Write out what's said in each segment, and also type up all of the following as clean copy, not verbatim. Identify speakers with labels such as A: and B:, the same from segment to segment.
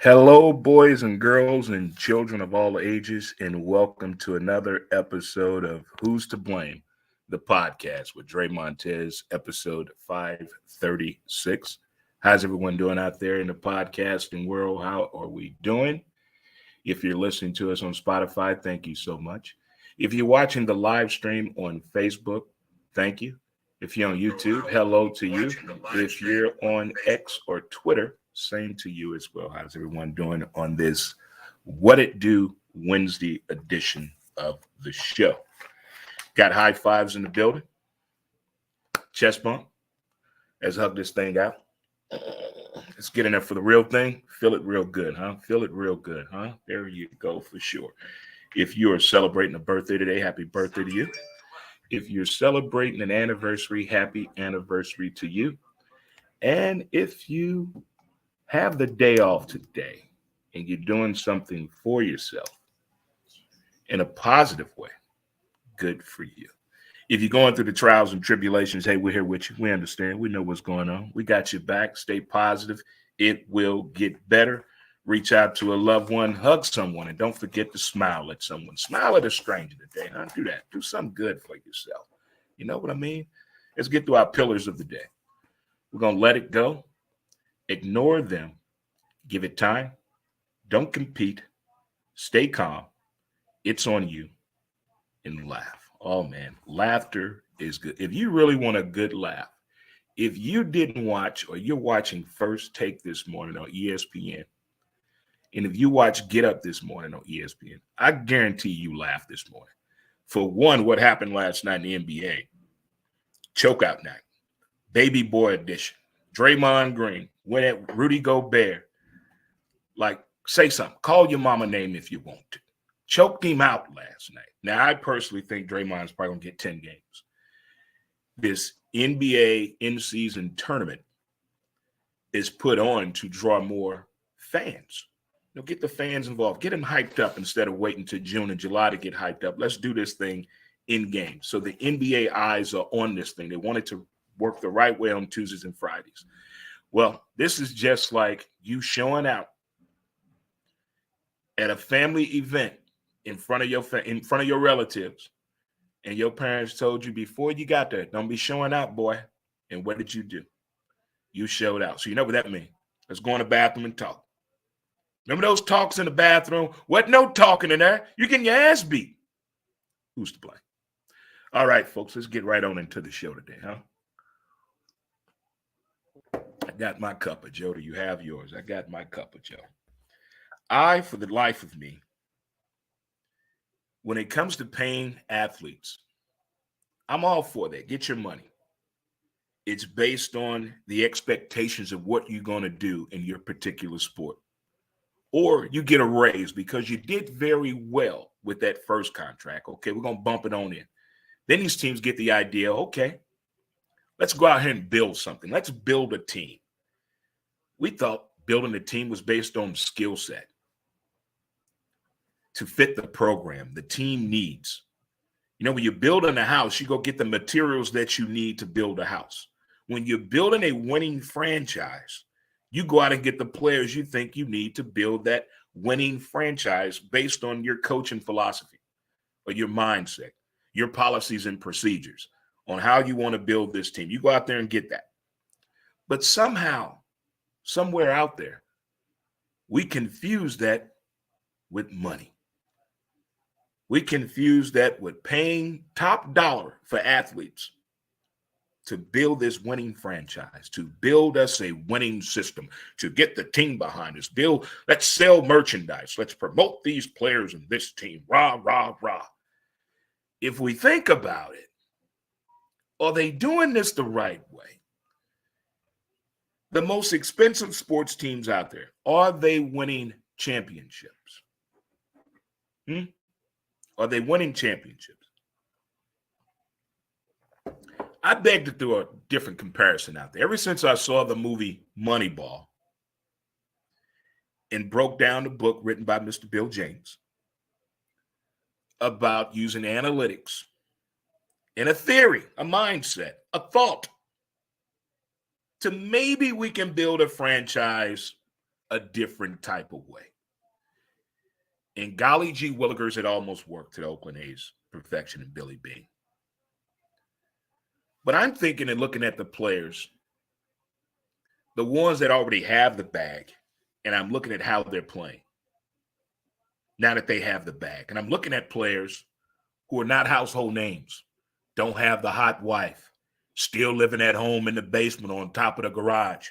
A: Hello, boys and girls and children of all ages, and welcome to another episode of Who's to Blame, the podcast with Dre Montez, episode 536. How's everyone doing out there in the podcasting world? How are we doing? If you're listening to us on Spotify, thank you so much. If you're watching the live stream on Facebook, thank you. If you're on YouTube, hello to you. If you're on X or Twitter, same to you as well. How's everyone doing on this What It Do Wednesday edition of the show? Got high fives in the building, chest bump. Let's hug this thing out. Let's get in there for the real thing. Feel it real good, huh? Feel it real good, huh? There you go for sure. If you are celebrating a birthday today, happy birthday to you. If you're celebrating an anniversary, happy anniversary to you. And if you have the day off today and you're doing something for yourself in a positive way, good for you. If you're going through the trials and tribulations, hey, we're here with you. We understand. We know what's going on. We got your back. Stay positive. It will get better. Reach out to a loved one, hug someone, and don't forget to smile at someone. Smile at a stranger today. Huh? Do that. Do something good for yourself. You know what I mean? Let's get to our pillars of the day. We're going to let it go, ignore them, give it time, don't compete, stay calm. It's on you, and laugh. Oh, man, laughter is good. If you really want a good laugh, if you didn't watch or you're watching First Take this morning on ESPN, and if you watch Get Up this morning on ESPN, I guarantee you laughed this morning. For one, what happened last night in the NBA, chokeout night, baby boy edition, Draymond Green went at Rudy Gobert. Like, say something. Call your mama name if you want to. Choked him out last night. Now, I personally think Draymond's probably going to get 10 games. This NBA in-season tournament is put on to draw more fans. Get the fans involved. Get them hyped up instead of waiting to June and July to get hyped up. Let's do this thing in game. So the NBA eyes are on this thing. They want it to work the right way on Tuesdays and Fridays. Well, this is just like you showing out at a family event in front of your relatives, and your parents told you before you got there, don't be showing out, boy. And what did you do? You showed out. So you know what that means. Let's go in the bathroom and talk. Remember those talks in the bathroom? What no talking in there? You're getting your ass beat. Who's to blame? All right, folks, let's get right on into the show today, huh? I got my cup of Joe. Do you have yours? I got my cup of Joe. For the life of me, when it comes to paying athletes, I'm all for that. Get your money. It's based on the expectations of what you're going to do in your particular sport. Or you get a raise because you did very well with that first contract. Okay, we're going to bump it on in. Then these teams get the idea, okay, let's go out here and build something. Let's build a team. We thought building a team was based on skill set to fit the program, the team needs. When you're building a house, you go get the materials that you need to build a house. When you're building a winning franchise, you go out and get the players you think you need to build that winning franchise based on your coaching philosophy or your mindset, your policies and procedures on how you want to build this team. You go out there and get that. But somehow, somewhere out there, we confuse that with money. We confuse that with paying top dollar for athletes to build this winning franchise, to build us a winning system, to get the team behind us. Let's sell merchandise. Let's promote these players in this team. Rah, rah, rah. If we think about it, are they doing this the right way? The most expensive sports teams out there, are they winning championships? Are they winning championships? I beg to throw a different comparison out there. Ever since I saw the movie Moneyball and broke down the book written by Mr. Bill James about using analytics and a theory, a mindset, a thought to maybe we can build a franchise a different type of way. And golly gee willikers, it almost worked to the Oakland A's perfection and Billy Beane. But I'm thinking and looking at the players, the ones that already have the bag, and I'm looking at how they're playing now that they have the bag. And I'm looking at players who are not household names, don't have the hot wife, still living at home in the basement on top of the garage,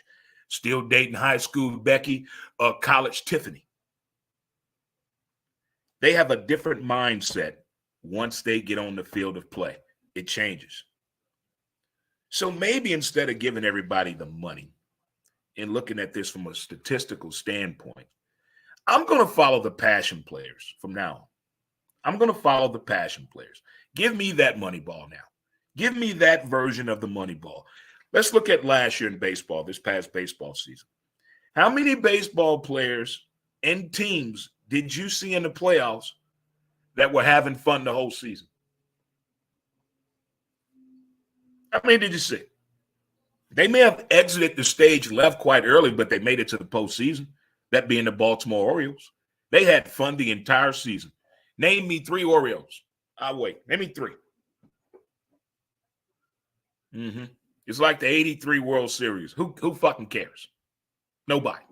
A: still dating high school Becky or college Tiffany. They have a different mindset once they get on the field of play. It changes. So maybe instead of giving everybody the money and looking at this from a statistical standpoint, I'm going to follow the passion players from now on. I'm going to follow the passion players. Give me that money ball now. Give me that version of the money ball. Let's look at last year in baseball, this past baseball season. How many baseball players and teams did you see in the playoffs that were having fun the whole season? How many did you see? They may have exited the stage left quite early, but they made it to the postseason, that being the Baltimore Orioles. They had fun the entire season. Name me 3 Orioles. I'll wait. Name me 3. It's like the 83 World Series. Who fucking cares? Nobody.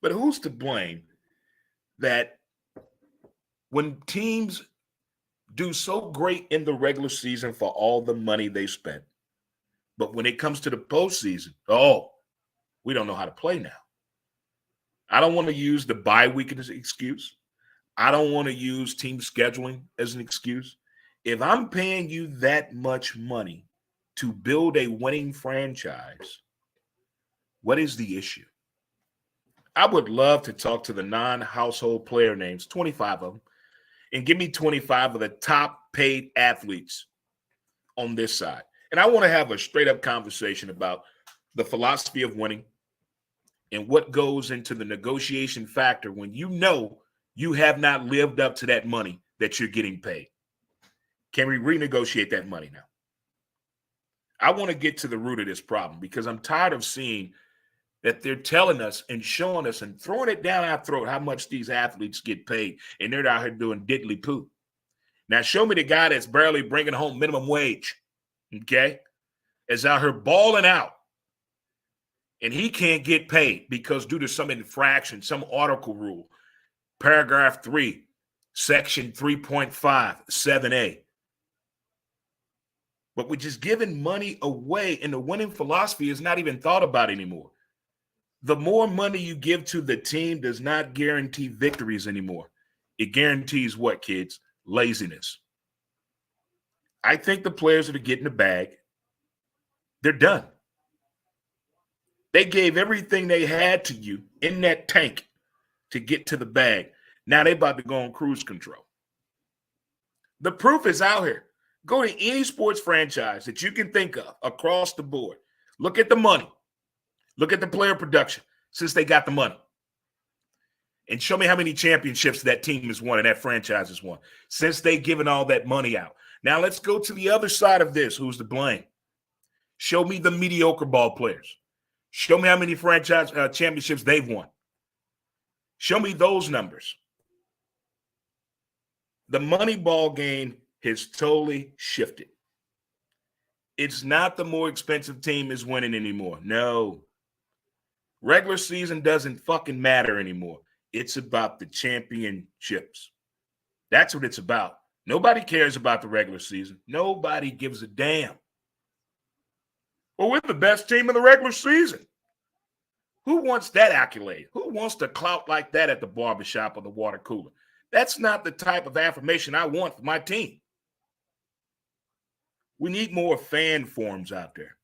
A: But who's to blame that when teams do so great in the regular season for all the money they spent, but when it comes to the postseason, we don't know how to play now. I don't want to use the bye week as an excuse. I don't want to use team scheduling as an excuse. If I'm paying you that much money to build a winning franchise, what is the issue? I would love to talk to the non-household player names, 25 of them, and give me 25 of the top paid athletes on this side. And I want to have a straight up conversation about the philosophy of winning and what goes into the negotiation factor when you know you have not lived up to that money that you're getting paid. Can we renegotiate that money now? I want to get to the root of this problem because I'm tired of seeing that they're telling us and showing us and throwing it down our throat how much these athletes get paid, and they're out here doing diddly poo. Now, show me the guy that's barely bringing home minimum wage, okay, is out here balling out, and he can't get paid because due to some infraction, some article rule, paragraph 3, section 3.5, 7A. But we're just giving money away, and the winning philosophy is not even thought about anymore. The more money you give to the team does not guarantee victories anymore. It guarantees what, kids? Laziness. I think the players that are getting the bag, they're done. They gave everything they had to you in that tank to get to the bag. Now they're about to go on cruise control. The proof is out here. Go to any sports franchise that you can think of across the board. Look at the money. Look at the player production since they got the money. And show me how many championships that team has won and that franchise has won since they've given all that money out. Now let's go to the other side of this. Who's to blame? Show me the mediocre ball players. Show me how many franchise championships they've won. Show me those numbers. The money ball game has totally shifted. It's not the more expensive team is winning anymore. No. Regular season doesn't fucking matter anymore. It's about the championships. That's what it's about. Nobody cares about the regular season. Nobody gives a damn. Well, we're the best team in the regular season. Who wants that accolade? Who wants to clout like that at the barbershop or the water cooler? That's not the type of affirmation I want for my team. We need more fan forums out there.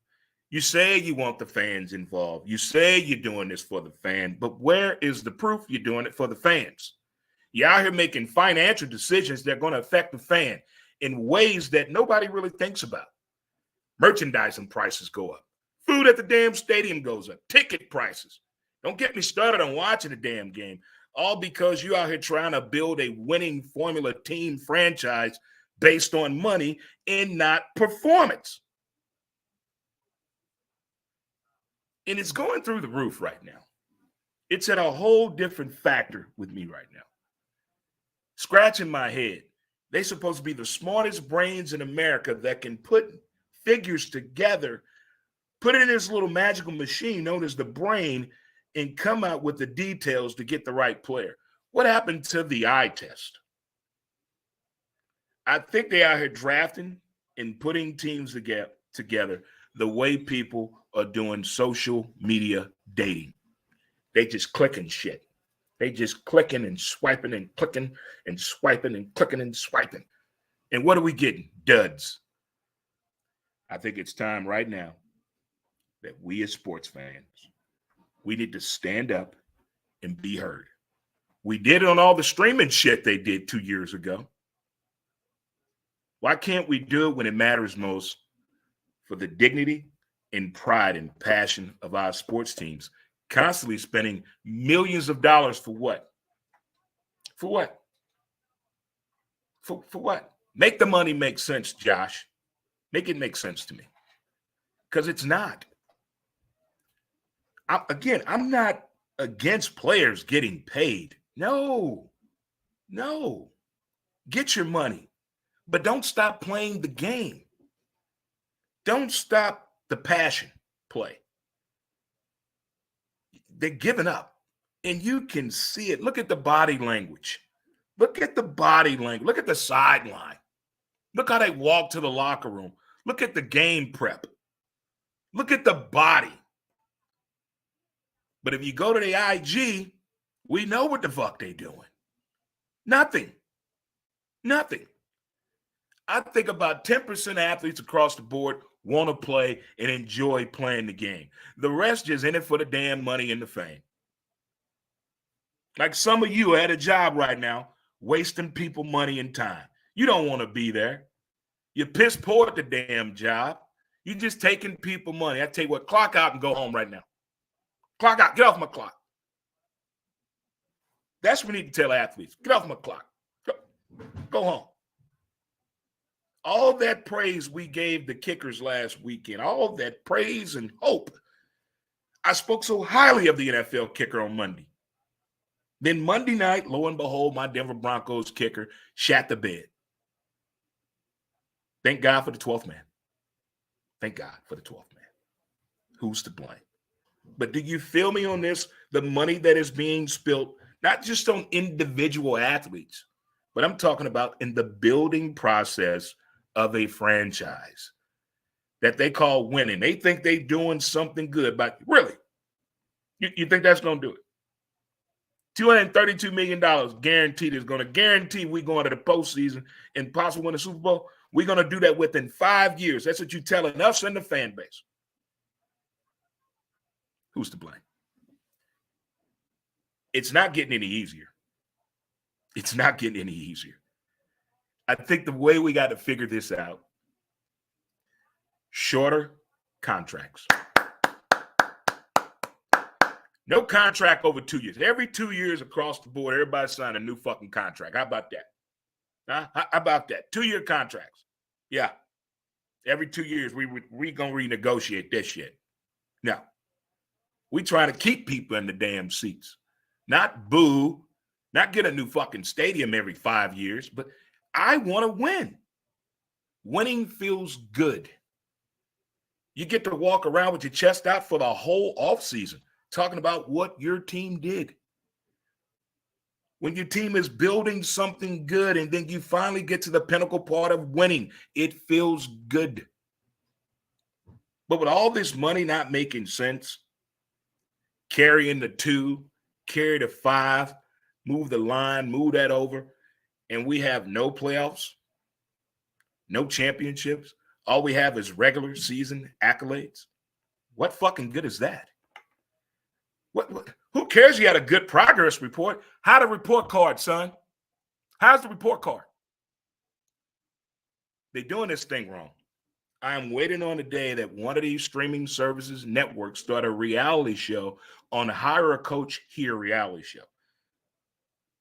A: You say you want the fans involved. You say you're doing this for the fan, but where is the proof you're doing it for the fans? You're out here making financial decisions that are going to affect the fan in ways that nobody really thinks about. Merchandising prices go up. Food at the damn stadium goes up. Ticket prices. Don't get me started on watching the damn game. All because you out here trying to build a winning formula team franchise based on money and not performance. And it's going through the roof right now. It's at a whole different factor with me right now. Scratching my head. They're supposed to be the smartest brains in America that can put figures together, put it in this little magical machine known as the brain, and come out with the details to get the right player. What happened to the eye test? I think they out here drafting and putting teams together the way people are doing social media dating. They just clicking shit. They just clicking and swiping and clicking and swiping and clicking and swiping. And what are we getting? Duds. I think it's time right now that we as sports fans, we need to stand up and be heard. We did it on all the streaming shit they did 2 years ago. Why can't we do it when it matters most for the dignity and pride and passion of our sports teams? Constantly spending millions of dollars for what? For what? For what? Make the money make sense, Josh. Make it make sense to me. Because it's not. I'm not against players getting paid. No. Get your money. But don't stop playing the game. Don't stop the passion play. They're giving up. And you can see it. Look at the body language. Look at the body language. Look at the sideline. Look how they walk to the locker room. Look at the game prep. Look at the body. But if you go to the IG, we know what the fuck they doing. Nothing. I think about 10% of athletes across the board want to play and enjoy playing the game. The rest just in it for the damn money and the fame. Like some of you at a job right now, wasting people money and time. You don't want to be there. You're piss poor at the damn job. You're just taking people money. I tell you what, clock out and go home right now. Clock out. Get off my clock. That's what we need to tell athletes. Get off my clock. Go home. All that praise we gave the kickers last weekend, all that praise and hope. I spoke so highly of the NFL kicker on Monday. Then Monday night, lo and behold, my Denver Broncos kicker shat the bed. Thank God for the 12th man. Thank God for the 12th man. Who's to blame? But do you feel me on this? The money that is being spilled, not just on individual athletes, but I'm talking about in the building process of a franchise that they call winning. They think they're doing something good, but really, you think that's going to do it? $232 million guaranteed is going to guarantee we going to the postseason and possibly win the Super Bowl. We're going to do that within 5 years. That's what you're telling us and the fan base. Who's to blame? It's not getting any easier. It's not getting any easier. I think the way we got to figure this out, shorter contracts. No contract over 2 years. Every 2 years across the board, everybody sign a new fucking contract. How about that? Huh? How about that? 2-year contracts. Yeah. Every 2 years, we going to renegotiate this shit. No. We trying to keep people in the damn seats. Not boo. Not get a new fucking stadium every 5 years, but I want to win. Winning feels good. You get to walk around with your chest out for the whole offseason, talking about what your team did. When your team is building something good and then you finally get to the pinnacle part of winning, it feels good. But with all this money not making sense, carrying the 2, carry the 5, move the line, move that over, and we have no playoffs, no championships. All we have is regular season accolades. What fucking good is that? What? Who cares you had a good progress report? How the report card, son? How's the report card? They're doing this thing wrong. I'm waiting on the day that one of these streaming services networks start a reality show on Hire a Coach Here reality show.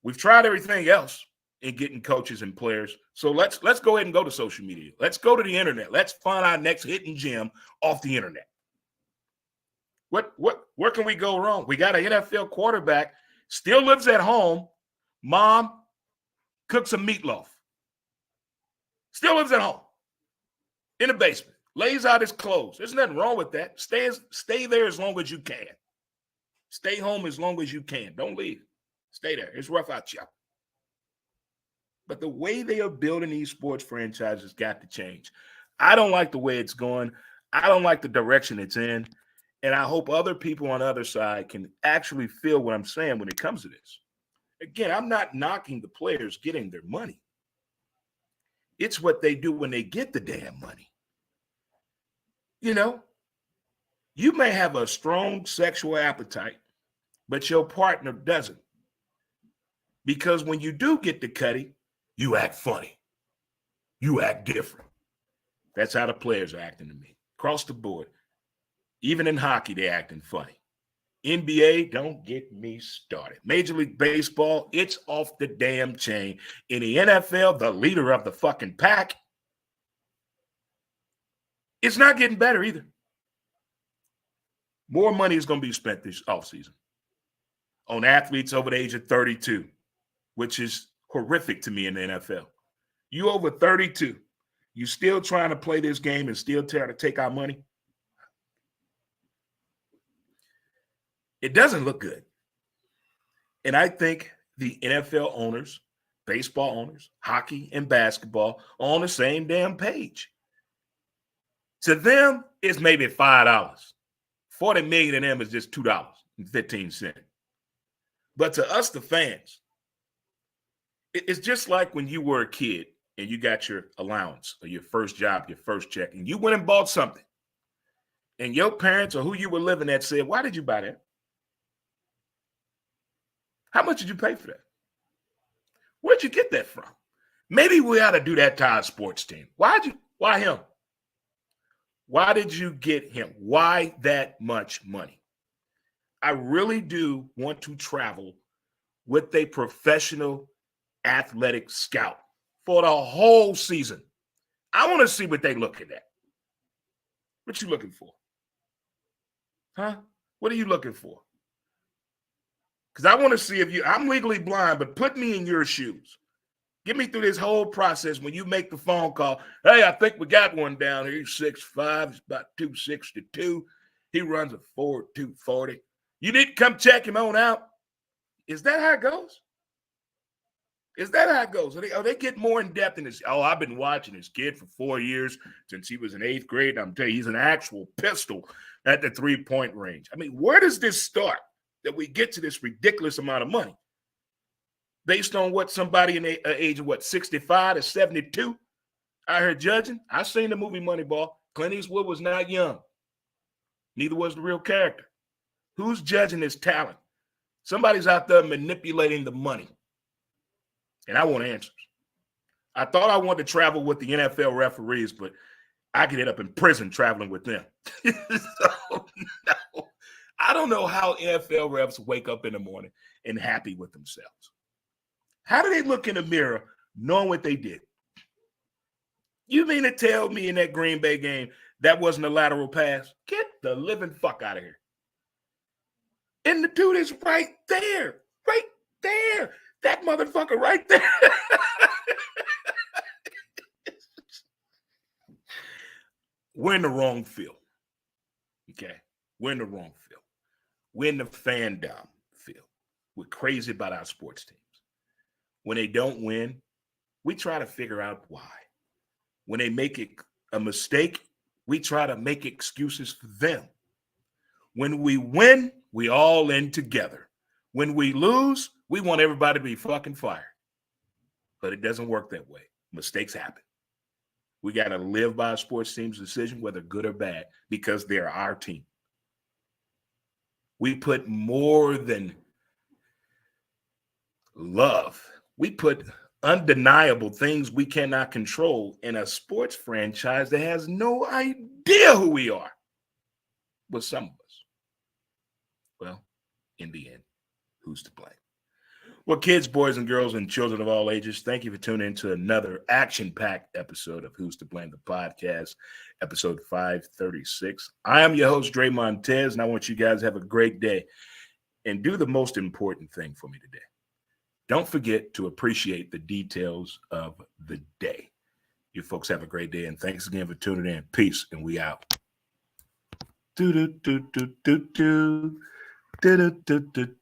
A: We've tried everything else in getting coaches and players. So let's go ahead and go to social media. Let's go to the internet. Let's find our next hidden gem off the internet. Where can we go wrong? We got an NFL quarterback, still lives at home. Mom cooks some meatloaf. Still lives at home. In the basement. Lays out his clothes. There's nothing wrong with that. Stay there as long as you can. Stay home as long as you can. Don't leave. Stay there. It's rough out here. But the way they are building these sports franchises got to change. I don't like the way it's going. I don't like the direction it's in. And I hope other people on the other side can actually feel what I'm saying when it comes to this. Again, I'm not knocking the players getting their money. It's what they do when they get the damn money. You know, you may have a strong sexual appetite, but your partner doesn't. Because when you do get the cutty, you act funny. You act different. That's how the players are acting to me. Across the board. Even in hockey, they're acting funny. NBA, don't get me started. Major League Baseball, it's off the damn chain. In the NFL, the leader of the fucking pack, it's not getting better either. More money is going to be spent this offseason on athletes over the age of 32, which is horrific to me in the NFL. You over 32, you still trying to play this game and still trying to take our money? It doesn't look good. And I think the NFL owners, baseball owners, hockey and basketball are on the same damn page. To them, it's maybe $5. $40 million in them is just $2.15. But to us, the fans, it's just like when you were a kid and you got your allowance or your first job, your first check, and you went and bought something. And your parents or who you were living at said, why did you buy that? How much did you pay for that? Where'd you get that from? Maybe we ought to do that to our sports team. Why him? Why did you get him? Why that much money? I really do want to travel with a professional athletic scout for the whole season. I want to see what they're looking at. What you looking for? Huh? What are you looking for? Because I want to see if I'm legally blind, but put me in your shoes. Get me through this whole process when you make the phone call. Hey, I think we got one down here. He's 6'5", he's about 262. He runs a 4.240. You need to come check him on out. Is that how it goes? Is that how it goes? They get more in depth in this. Oh, I've been watching this kid for 4 years since he was in 8th grade. I'm telling you, he's an actual pistol at the 3-point range. I mean, where does this start that we get to this ridiculous amount of money? Based on what somebody in the age of 65 to 72 out here judging? I seen the movie Moneyball. Clint Eastwood was not young. Neither was the real character. Who's judging his talent? Somebody's out there manipulating the money. And I want answers. I thought I wanted to travel with the NFL referees, but I could end up in prison traveling with them. So, no. I don't know how NFL refs wake up in the morning and happy with themselves. How do they look in the mirror knowing what they did? You mean to tell me in that Green Bay game that wasn't a lateral pass? Get the living fuck out of here. And the dude is right there. Right there. That motherfucker right there. We're in the wrong field. Okay? We're in the wrong field. We're in the fandom field. We're crazy about our sports teams. When they don't win, we try to figure out why. When they make a mistake, we try to make excuses for them. When we win, we all in together. When we lose, we want everybody to be fucking fired. But it doesn't work that way. Mistakes happen. We got to live by a sports team's decision, whether good or bad, because they're our team. We put more than love. We put undeniable things we cannot control in a sports franchise that has no idea who we are. But some of us. Well, in the end, who's to blame? Well, kids, boys, and girls, and children of all ages, thank you for tuning in to another action-packed episode of Who's to Blame the Podcast, episode 536. I am your host, Dre Montez, and I want you guys to have a great day and do the most important thing for me today. Don't forget to appreciate the details of the day. You folks have a great day, and thanks again for tuning in. Peace, and we out. Do do do do do do do do do do.